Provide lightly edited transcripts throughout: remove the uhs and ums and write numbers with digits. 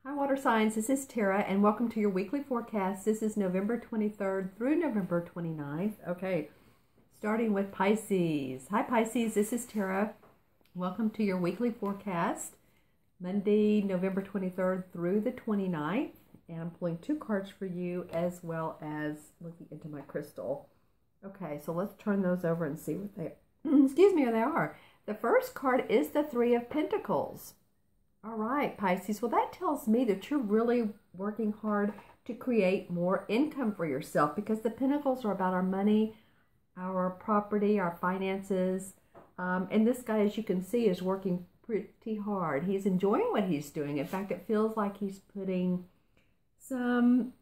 Hi, water signs. This is Tara, and welcome to your weekly forecast. This is November 23rd through November 29th. Okay, starting with Pisces. Hi, Pisces. This is Tara. Welcome to your weekly forecast, Monday, November 23rd through the 29th. And I'm pulling two cards for you as well as looking into my crystal. Okay, so let's turn those over and see what they excuse me, what they are. The first card is the Three of Pentacles. All right, Pisces. Well, that tells me that you're really working hard to create more income for yourself, because the Pentacles are about our money, our property, our finances. And this guy, as you can see, is working pretty hard. He's enjoying what he's doing. In fact, it feels like he's putting some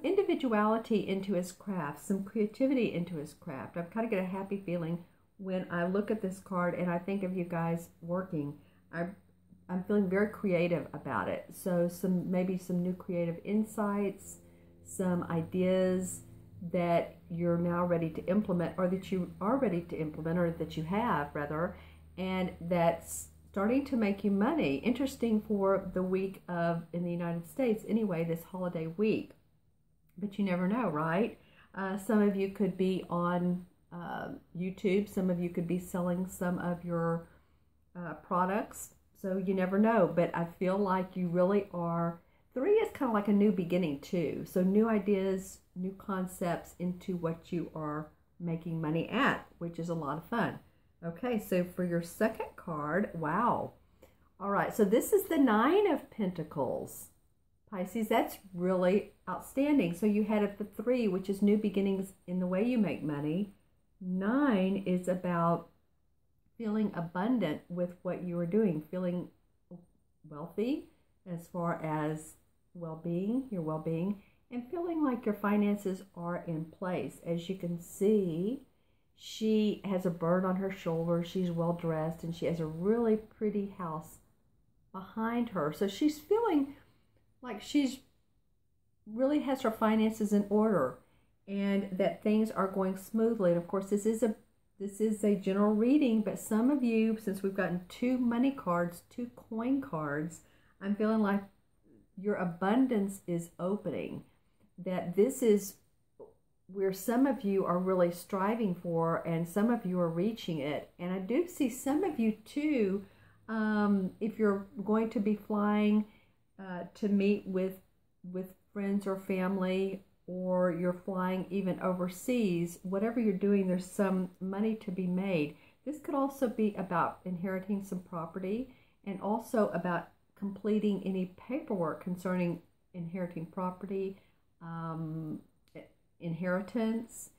individuality into his craft, some creativity into his craft. I kind of get a happy feeling when I look at this card and I think of you guys working. I'm feeling very creative about it. So maybe some new creative insights, some ideas that you're now ready to implement, or that you are ready to implement, or that you have rather, and that's starting to make you money. Interesting for the week of, in the United States anyway, this holiday week. But you never know, right? Some of you could be on YouTube. Some of you could be selling some of your products. So you never know, but I feel like you really are. Three is kind of like a new beginning too. So new ideas, new concepts into what you are making money at, which is a lot of fun. Okay, so for your second card, wow. All right, so this is the Nine of Pentacles. Pisces, that's really outstanding. So you had the Three, which is new beginnings in the way you make money. Nine is about feeling abundant with what you are doing, feeling wealthy as far as well-being, your well-being, and feeling like your finances are in place. As you can see, she has a bird on her shoulder, she's well-dressed, and she has a really pretty house behind her. So she's feeling like she's really has her finances in order and that things are going smoothly. And of course, this is a general reading, but some of you, since we've gotten two money cards, two coin cards, I'm feeling like your abundance is opening. That this is where some of you are really striving for, and some of you are reaching it. And I do see some of you too, if you're going to be flying to meet with friends or family, or you're flying even overseas, whatever you're doing, there's some money to be made. This could also be about inheriting some property, and also about completing any paperwork concerning inheriting property, inheritance.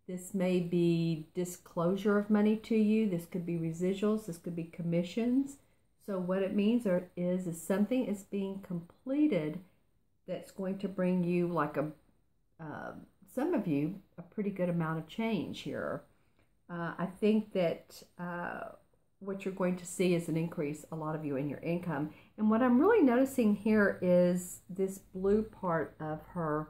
This may be disclosure of money to you. This could be residuals. This could be commissions. So what it means is something is being completed that's going to bring you, like some of you, a pretty good amount of change here. I think that what you're going to see is an increase, a lot of you, in your income. And what I'm really noticing here is this blue part of her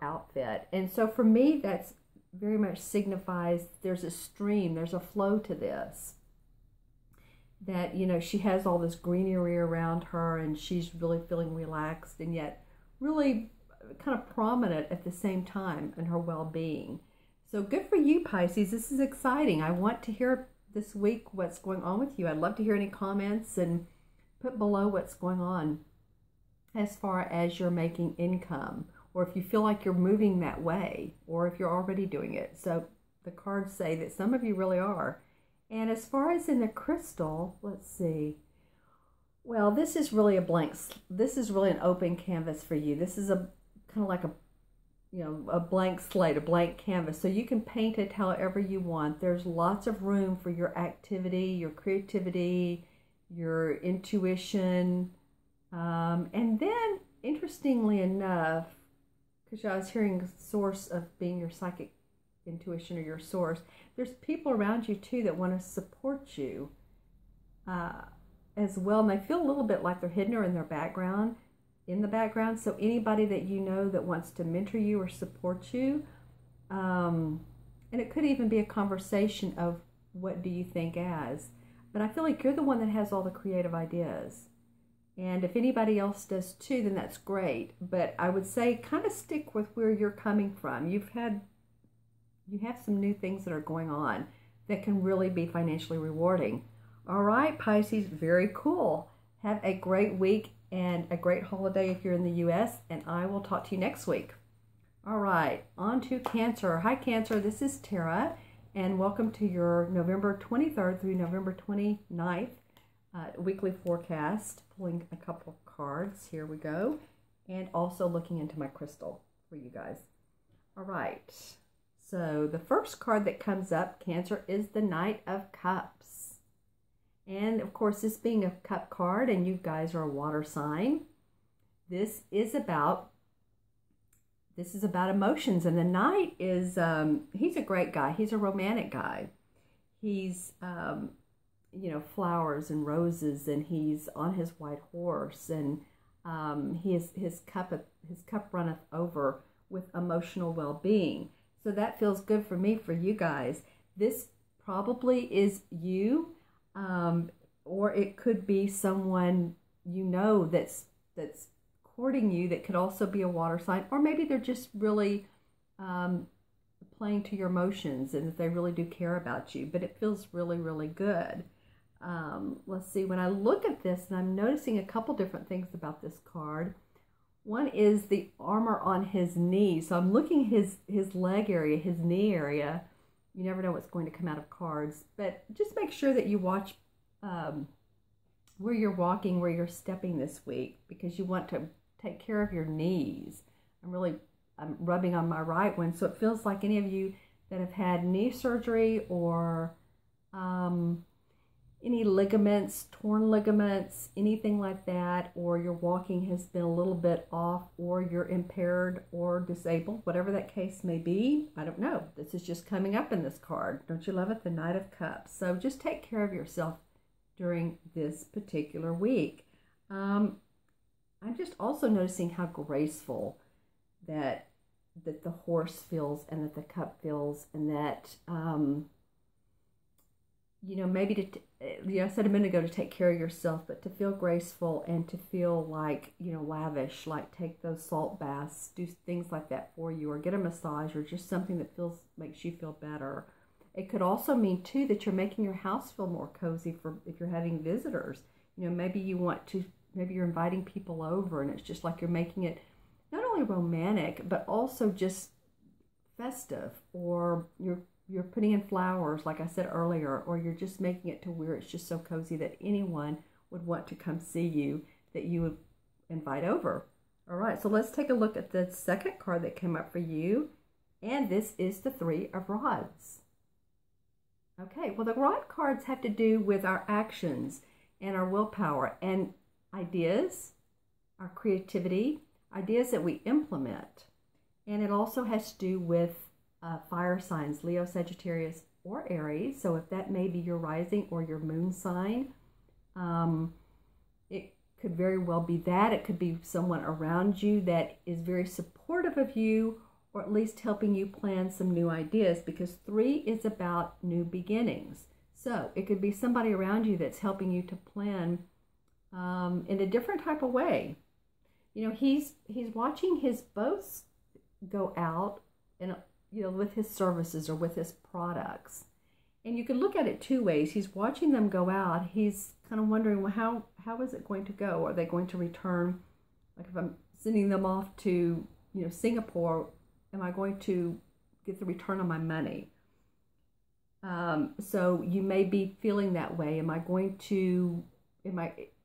outfit. And so for me, that's very much signifies there's a stream, there's a flow to this. That, you know, she has all this greenery around her, and she's really feeling relaxed, and yet really kind of prominent at the same time in her well-being. So good for you, Pisces. This is exciting. I want to hear this week what's going on with you. I'd love to hear any comments, and put below what's going on as far as you're making income, or if you feel like you're moving that way, or if you're already doing it. So the cards say that some of you really are. And as far as in the crystal, let's see. Well, this is really this is really an open canvas for you. This is a kind of like a blank slate, a blank canvas. So you can paint it however you want. There's lots of room for your activity, your creativity, your intuition. And then, interestingly enough, because I was hearing the source of being your psychic intuition, or your source, there's people around you too that want to support you as well, and they feel a little bit like they're hidden or in the background. So anybody that you know that wants to mentor you or support you, and it could even be a conversation of what do you think as, but I feel like you're the one that has all the creative ideas, And if anybody else does too, then that's great. But I would say kind of stick with where you're coming from. You have some new things that are going on that can really be financially rewarding. All right, Pisces, very cool. Have a great week and a great holiday if you're in the U.S., and I will talk to you next week. All right, on to Cancer. Hi, Cancer. This is Tara, and welcome to your November 23rd through November 29th weekly forecast. Pulling a couple of cards. Here we go. And also looking into my crystal for you guys. All right. So the first card that comes up, Cancer, is the Knight of Cups. And of course, this being a cup card, and you guys are a water sign, this is about emotions. And the Knight is, he's a great guy. He's a romantic guy. He's, flowers and roses, and he's on his white horse, and his cup runneth over with emotional well-being. So that feels good for me, for you guys. This probably is you, or it could be someone that's courting you, that could also be a water sign, or maybe they're just really playing to your emotions, and that they really do care about you. But it feels really, really good. Let's see, when I look at this, and I'm noticing a couple different things about this card. One is the armor on his knee. So I'm looking his leg area, his knee area. You never know what's going to come out of cards. But just make sure that you watch where you're walking, where you're stepping this week, because you want to take care of your knees. I'm rubbing on my right one. So it feels like any of you that have had knee surgery, or any ligaments, torn ligaments, anything like that, or your walking has been a little bit off, or you're impaired or disabled, whatever that case may be. I don't know. This is just coming up in this card. Don't you love it? The Knight of Cups. So just take care of yourself during this particular week. I'm just also noticing how graceful that the horse feels, and that the cup feels, and that maybe I said a minute ago to take care of yourself, but to feel graceful and to feel like, lavish, like take those salt baths, do things like that for you, or get a massage, or just something that makes you feel better. It could also mean too that you're making your house feel more cozy for if you're having visitors. Maybe you're inviting people over, and it's just like you're making it not only romantic, but also just festive, or you're putting in flowers, like I said earlier, or you're just making it to where it's just so cozy that anyone would want to come see you, that you would invite over. All right, so let's take a look at the second card that came up for you, and this is the Three of Rods. Okay, well, the rod cards have to do with our actions and our willpower and ideas, our creativity, ideas that we implement. And it also has to do with fire signs, Leo, Sagittarius, or Aries. So if that may be your rising or your moon sign, it could very well be that. It could be someone around you that is very supportive of you, or at least helping you plan some new ideas, because 3 is about new beginnings. So it could be somebody around you that's helping you to plan in a different type of way. He's watching his boats go out, and with his services or with his products. And you can look at it two ways. He's watching them go out. He's kind of wondering, well, how is it going to go? Are they going to return? Like if I'm sending them off to, Singapore, am I going to get the return on my money? So you may be feeling that way.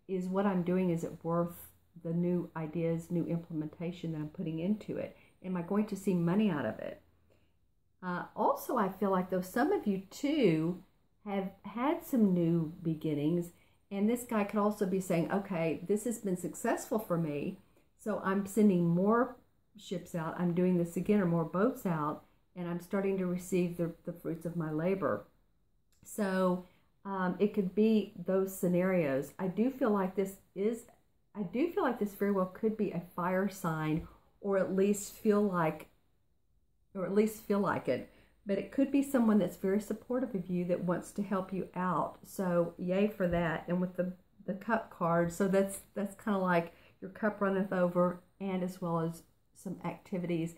Is what I'm doing, is it worth the new ideas, new implementation that I'm putting into it? Am I going to see money out of it? Also, I feel like though some of you too have had some new beginnings, and this guy could also be saying, okay, this has been successful for me, so I'm sending more ships out, I'm doing this again, or more boats out, and I'm starting to receive the fruits of my labor. So it could be those scenarios. I do feel like this very well could be a fire sign, or at least feel like it. But it could be someone that's very supportive of you, that wants to help you out. So yay for that. And with the the cup card. So that's kind of like your cup runneth over, and as well as some activities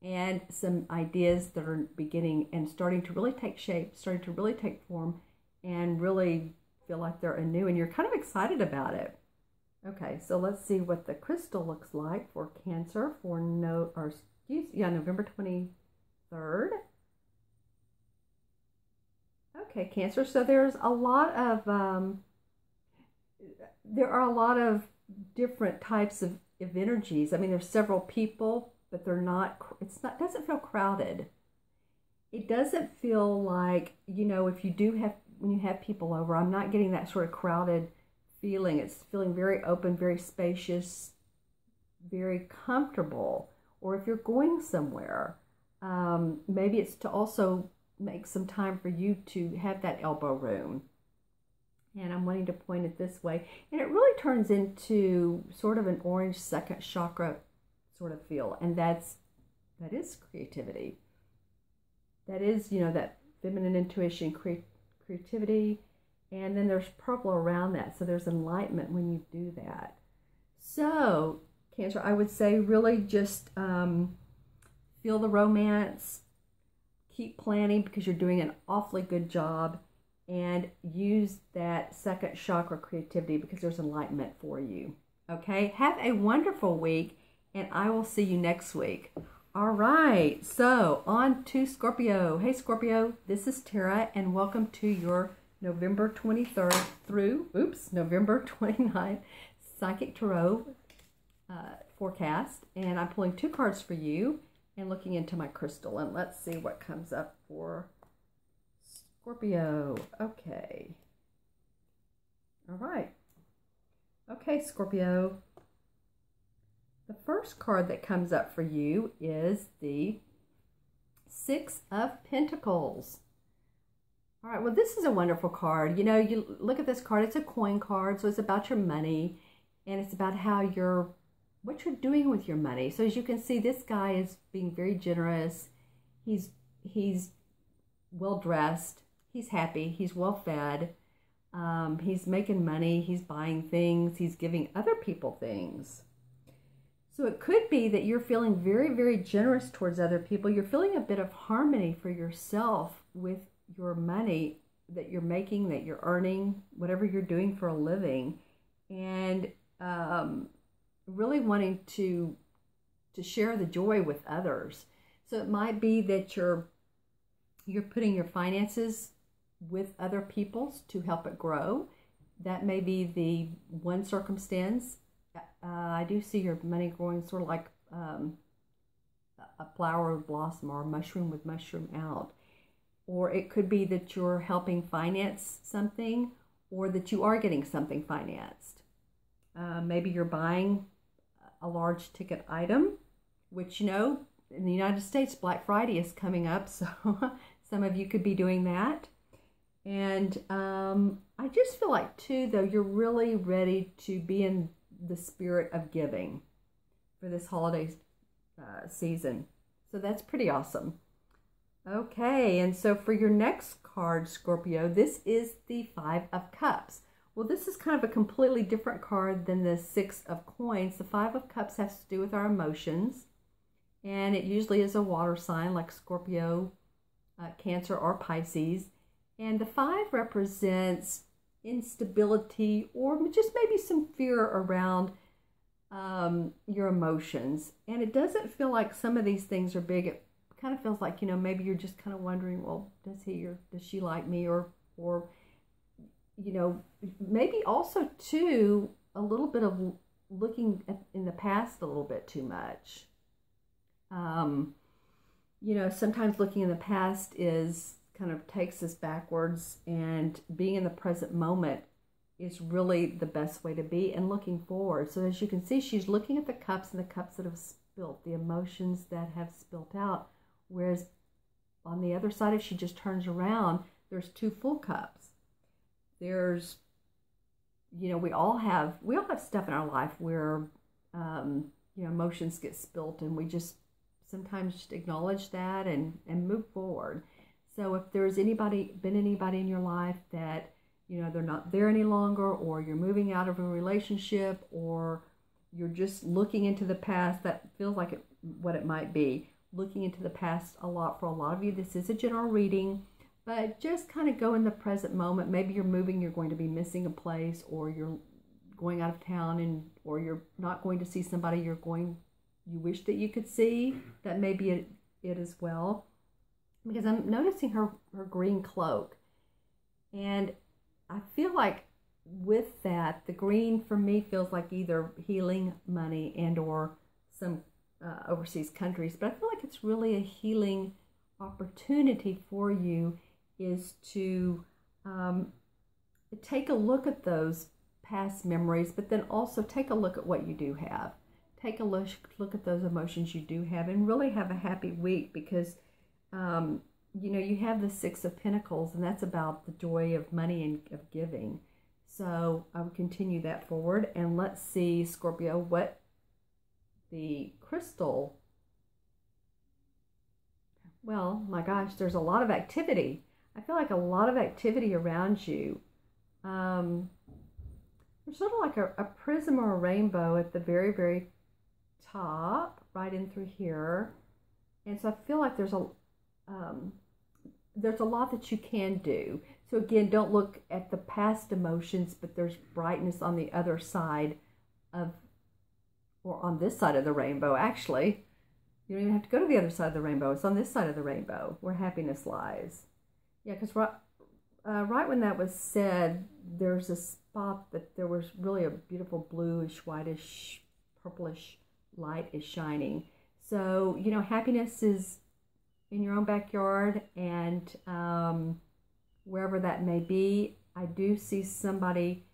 and some ideas that are beginning and starting to really take shape, starting to really take form, and really feel like they're anew, and you're kind of excited about it. Okay, so let's see what the crystal looks like for Cancer for November 23rd. Okay, Cancer. So there's a lot of there are a lot of different types of energies. I mean, there's several people, but they're not. Doesn't feel crowded. It doesn't feel like, you know, if you do have, when you have people over, I'm not getting that sort of crowded feeling. It's feeling very open, very spacious, very comfortable. Or if you're going somewhere, maybe it's to also make some time for you to have that elbow room. And I'm wanting to point it this way. And it really turns into sort of an orange second chakra sort of feel. And that is creativity. That is, you know, that feminine intuition, creativity. And then there's purple around that. So there's enlightenment when you do that. So, Cancer, I would say really just feel the romance. Keep planning because you're doing an awfully good job. And use that second chakra creativity because there's enlightenment for you. Okay? Have a wonderful week, and I will see you next week. All right, so on to Scorpio. Hey, Scorpio, this is Tara, and welcome to your November 23rd through, November 29th Psychic Tarot forecast. And I'm pulling 2 cards for you and looking into my crystal. And let's see what comes up for Scorpio. Okay. All right. Okay, Scorpio. The first card that comes up for you is the 6 of Pentacles. All right, well, this is a wonderful card. You know, you look at this card, it's a coin card, so it's about your money, and it's about what you're doing with your money. So as you can see, this guy is being very generous. He's well-dressed. He's happy. He's well-fed. He's making money. He's buying things. He's giving other people things. So it could be that you're feeling very, very generous towards other people. You're feeling a bit of harmony for yourself with your money that you're making, that you're earning, whatever you're doing for a living, and really wanting to share the joy with others. So it might be that you're putting your finances with other people's to help it grow. That may be the one circumstance. I do see your money growing sort of like a flower would blossom or a mushroom would mushroom out. Or it could be that you're helping finance something, or that you are getting something financed. Maybe you're buying a large ticket item, which, you know, in the United States, Black Friday is coming up, so some of you could be doing that. And I just feel like, too, though, you're really ready to be in the spirit of giving for this holiday season. So that's pretty awesome. Okay, and so for your next card, Scorpio, this is the 5 of Cups. Well, this is kind of a completely different card than the 6 of Coins. The 5 of Cups has to do with our emotions, and it usually is a water sign like Scorpio, Cancer, or Pisces. And the 5 represents instability or just maybe some fear around your emotions. And it doesn't feel like some of these things are big. It kind of feels like, you know, maybe you're just kind of wondering, well, does he or does she like me? Or you know, maybe also, too, a little bit of looking in the past a little bit too much. You know, sometimes looking in the past kind of takes us backwards, and being in the present moment is really the best way to be, and looking forward. So as you can see, she's looking at the cups and the cups that have spilt, the emotions that have spilt out. Whereas on the other side, if she just turns around, there's 2 full cups. There's, you know, we all have stuff in our life where, you know, emotions get spilt, and we just sometimes just acknowledge that and move forward. So if there's been anybody in your life that, you know, they're not there any longer, or you're moving out of a relationship, or you're just looking into the past. That feels like what it might be. Looking into the past a lot for a lot of you. This is a general reading, but just kind of go in the present moment. Maybe you're moving, you're going to be missing a place, or you're going out of town, or you're not going to see somebody you wish that you could see. That may be it as well. Because I'm noticing her green cloak. And I feel like with that, the green for me feels like either healing, money, and or some overseas countries. But I feel like it's really a healing opportunity for you, is to take a look at those past memories, but then also take a look at what you do have. Take a look at those emotions you do have, and really have a happy week, because you know, you have the Six of Pentacles, and that's about the joy of money and of giving. So I would continue that forward. And let's see, Scorpio, what the crystal. Well, my gosh, there's a lot of activity. I feel like a lot of activity around you. There's sort of like a prism or a rainbow at the very, very top, right in through here. And so I feel like there's a lot that you can do. So again, don't look at the past emotions, but there's brightness on the other side of, or on this side of the rainbow, actually. You don't even have to go to the other side of the rainbow. It's on this side of the rainbow where happiness lies. Yeah, because right when that was said, there's a spot that there was really a beautiful bluish, whitish, purplish light is shining. So, you know, happiness is in your own backyard, and wherever that may be. I do see somebody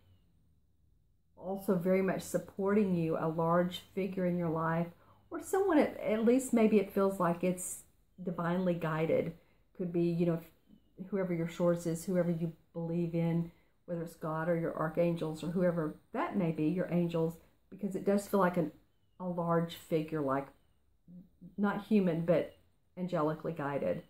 also very much supporting you, a large figure in your life, or someone, at least maybe it feels like it's divinely guided. Could be, you know, whoever your source is, whoever you believe in, whether it's God or your archangels or whoever that may be, your angels, because it does feel like a large figure, like not human, but angelically guided.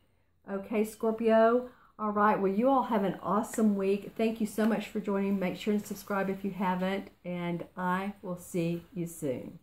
Okay, Scorpio. All right. Well, you all have an awesome week. Thank you so much for joining. Make sure and subscribe if you haven't, and I will see you soon.